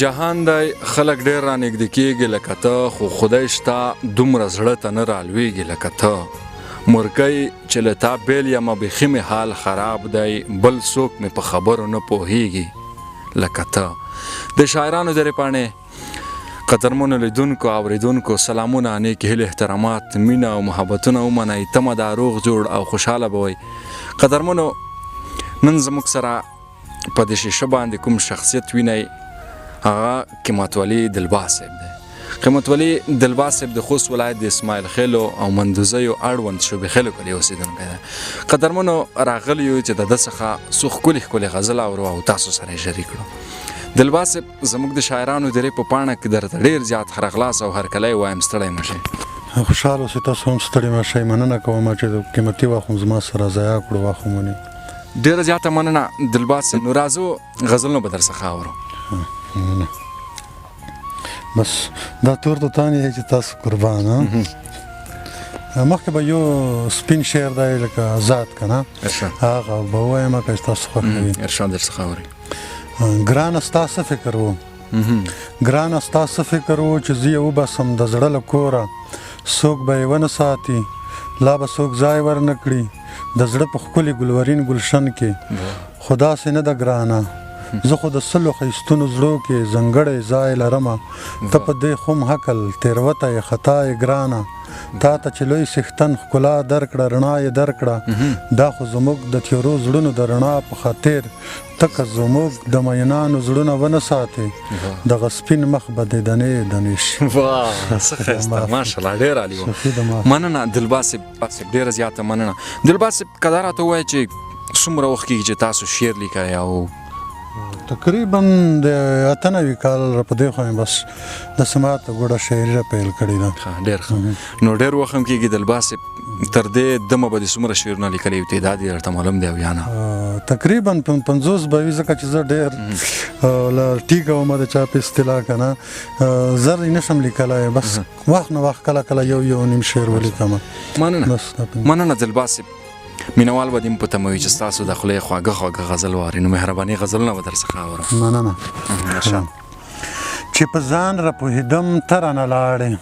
جهان دی خلک ډېر رانږدې کېږي لکه ته، خو خدای شته دومره زړه ته نه رالویږي لکه ته. مرګی چې له تا بیل یمه بیخي مې حال خراب دی، بل څوک مې په خبرو نه پوهیږي لکه ته. د شاعرانو درې پاڼې قدرمنو لیدونکو اوریدونکو سلامونه، نیک هیلې، احترامات، مینه او محبتونه ومنئ. تمه دا روغ جوړ او خوشحاله به وئ. قدرمنو نن زموږ سره په دې شیشه باندې کوم شخصیت وینئ، هغه قیمت ولی دلباس صاحب دی. قیمت ولی دلباس صاحب د خوست ولایت د اسماعیل خیلو او مندوزیو اړوند شوبې خیلو کلي اوسېدونکی دی. قدرمنو راغلي یو چې د ده څخه څو ښکلې ښکلې غزل اورو او تاسو سره یې شریک کړو. دلباس صاحب زموږ د شاعرانو درې په پاڼه کې درته ډېر زیات خرغلاس او هرکلی وایم، ستړی مه شئ. خوشحاله اوسئ، تاسو هم ستړي مه شئ. مننه کوم چې د قیمتي وخت مو زما سره ضایع کړو، وخت مو ونیو. ډېره زیاته مننه دلباس صاحب. نو راځو غزلونه به درڅخه اورو. بس دا تور توتان یې چې تاسو قربان. مخکې به یو سپین شعر دی لکه ذات که نه، هغه به ووایم که تاسو خوښوي. ارشاد درڅخه اورئ. ګرانه ستا څه فکر و، ګرانه ستا څه فکر و چې زه یې وباسم د زړه له کوره، څوک به یې ونه ساتي، لا به څوک ځای ورنه کړي د زړه په ښکلي ګلورین ګلشن کې. خو داسې نه ده ګرانه، زه خو د سلو ښایستونو زړو کې ځانګړی ځای لرمه. ته په دې خم حقل تېروته یې خطا یې ګرانه، تا ته چې لوی څښتن ښکلا درکړه رڼا یې درکړه. دا خو زموږ د تیرو زړونو د رڼا په خاطر، ته که زموږ د مینانو زړونه ونه ساتې، دغه سپین مخ به دې دنې دنې شي. واه څه ښایسته، ماشاءالله ډېر عالي و. مننه دلباس صاحب، ډېره زیاته مننه. دلباس صاحب که دا راته ووایه چې څومره وخت کېږي چې تاسو شعر لیکئ؟ او تقریبا د 98 کال را په دې خوا یم بس داسې ماته ګوډه شاعري را پیل کړې ده. ډېر ښه. نو ډېر وخت هم کېږي دلباس صاحب، تر دې دمه به دې څومره شعرونه لیکلي یو تعداد یې درته معلوم دی او یا نه؟ تقریبا 50 به وي، ځکه چې زه ډېر له ټیکه ومه د چا په اصطلاح که نه زر یې نشم لیکلی، بس وخت نه وخت کله کله یو نیم شعر ولیکمه. مننه دلباس صاحب. مینوال به دې م په تمه وي چې ستاسو د خولې خواږه خواږه غزل واوري، نو مهرباني غزلونه به درڅخه اورم. مننه. چې په ځان را پوهېدم ته رانه لاړې،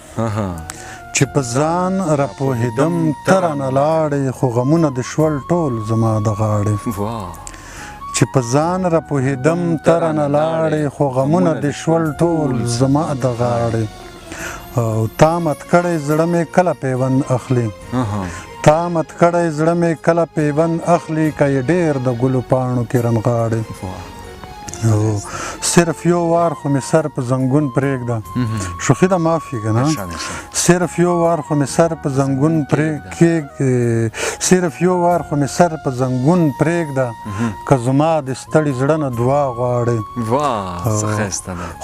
چې په ځان را پوهېدم ته رانه لاړې، خو غمونه د شول ټول زما د غاړې. چې په ځان را پوهېدم ته رانه لاړې، خو غمونه د شول ټول زما د غاړې. او تا مت کړی زړه مې کله پیوند اخلي، تا مت کړی زړه مې کله پیوند اخلي، که یې ډېر د ګلو پاڼو کې رنغاړې. صرف یو وار خو مې سر په زنګون پرېږده، شوخي ده معافي که نه، صرف یو وار خو مې سر په زنګون صرف یو وار خو مې سر په زنګون پرېږده، که زما د ستړي زړه نه دعا غواړې.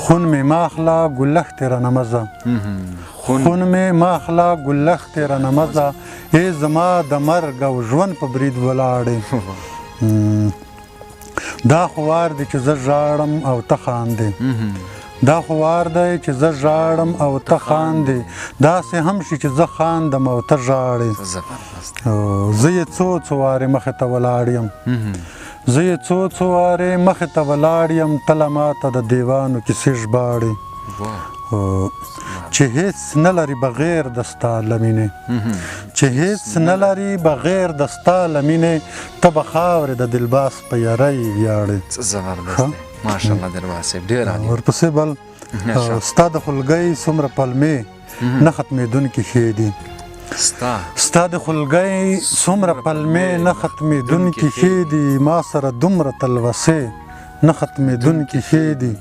خون مې ماخله ګلښتې رانه مزه، خون مې ماخله ګلښتې رانه مزه، ای زما د مرګ او ژوند په برید ولاړې. دا خو وار دی چې زه ژاړم او ته خاندې، دا خو وار دی چې زه ژاړم او ته خاندې، داسې هم شي چې زه خاندم او ته ژاړې. زه یې څو وارې مخې ته ولاړ یم، زه یې څو وارې مخې ته ولاړ یم، ته له ماته د دیوانو کیسې ژباړې. چې هیڅ نه لري بغیر د ستا له مینې، چې هیڅ نه لري بغیر د ستا له مینې، ته به خاورې د دلباس په یارۍ ویاړې. زبردست دی، ماشاءالله دلباس صاحب ډېر عالي. ورپسې بل ستا د خولګۍ څومره پلمې نه ختمېدونکې ښې دي، ستا د خولګۍ څومره پلمې نه ختمېدونکې ښې دي، ما سره دومره تلوسې نه ختمېدونکې ښې دي.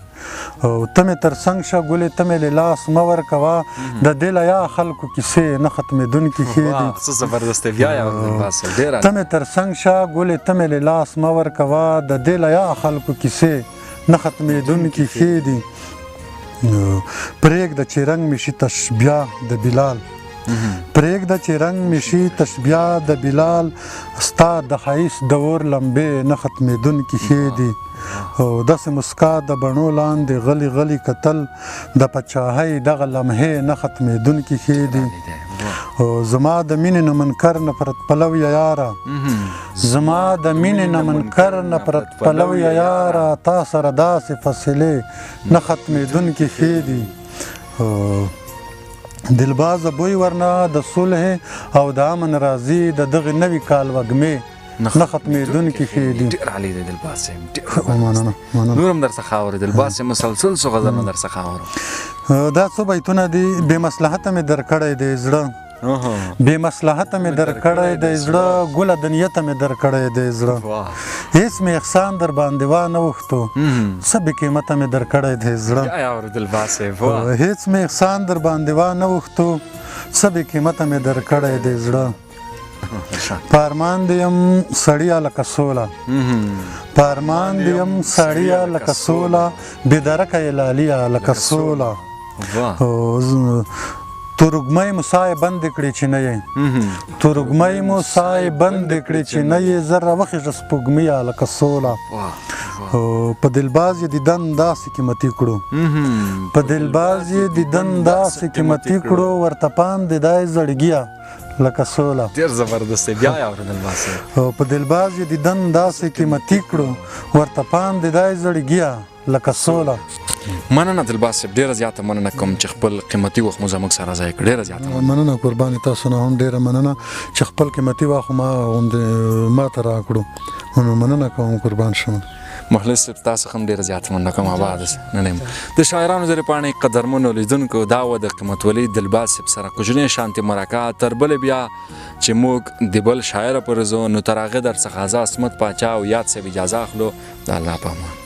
او ته مې تر څنګ شه ګلې، ته مې له لاس مه ورکوه، د دې له یا خلکو کیسې نه ختمېدونکې ښې دي. ته مې تر څنګ شه ګلې، ته مې له لاس مه ورکوه، د دې له یا خلکو کیسې نه ختمېدونکې ښې دي. پرېږده چې رنګ مې شي تشبیه د بلال، پرېږده چې رنګ مې شي تشبیه د بلال، ستا د ښایست د اور لمبې نه ختمېدونکې ښې دي. او داسې مسکا د بڼو لاندې غلی غلی کتل، د پاچاهۍ دغه لمحې نه ختمېدونکې ښې دي. زما د مینې نه منکر نفرت پلو یا یاره زما د مینې نه منکر نفرت پلو یا یاره تا سره داسې فاصلې نه ختمېدونکې ښې دي دلبازه بوی ورنه د صلح او د امن راځي د دغې نوي کال وږمې نه ختمېدونکې ښې دي. ډېر عالي دی دلباز صاحب، مننه مننه. نور هم درڅخه اوري دلباز صاحب، مسلسل څو غزلونه درڅخه اورم. دا څو بیتونه دي. بې مصلحته مې درکړی دی زړه، بې مصلحته مې درکړی دی زړه، ګله د نیته مې درکړی دی زړه، هېڅ مې احسان در باندې وانه اوښتو، څه بې قیمته مې درکړی دی زړه، هېڅ مې احسان در باندې وانه اوښتو، څه بې قیمته مې درکړی دی زړه. په ارمان دې یم سړیه لکه سوله، په ارمان دې یم سړیه لکه سوله، بې درکه یې لاليه لکه سوله. تورګمۍ مو سایې بندې کړې چې نه یې، تورګمۍ مو سایې بندې کړې چې نه یې، زه راوخېږه سپوږمیه لکه سوله. په دلباز یې دیدن داسې قیمتي کړو، په دلباز یې دیدن داسې قیمتي کړو، ورته پام دې دی زړګیه لکه سوله. ډېر زبردست دی، بیا یې اورې دلباز صاحب. په دلباز یې دیدن داسې قیمتي کړو، ورته پام دې دی زړګیه لکه سوله. مننه دلباز صاحب، ډېره زیاته مننه کوم چې خپل قیمتي وخت مو زموږ سره ځای کړ. ډېره زیاته مننه قربانې، تاسو نه هم ډېره مننه چې خپل قیمتي وخت ما غوندې ماته راکړو. مننه کوم قربان شم. مخلص صاحب تاسو هم ډېره زیاته مننه کوم. آباد نه یم د شاعرانو زری پاڼې قدرمنو لیدونکو دا و د قیمت ولي دلباز صاحب سره کوچنۍ شانتي مرکه تر بلې بیا چې موږ د بل شاعر پر زو نو تر هغه در څخه عزت پاچا او یاد صاحب اجازه اخلو. د الله په امان.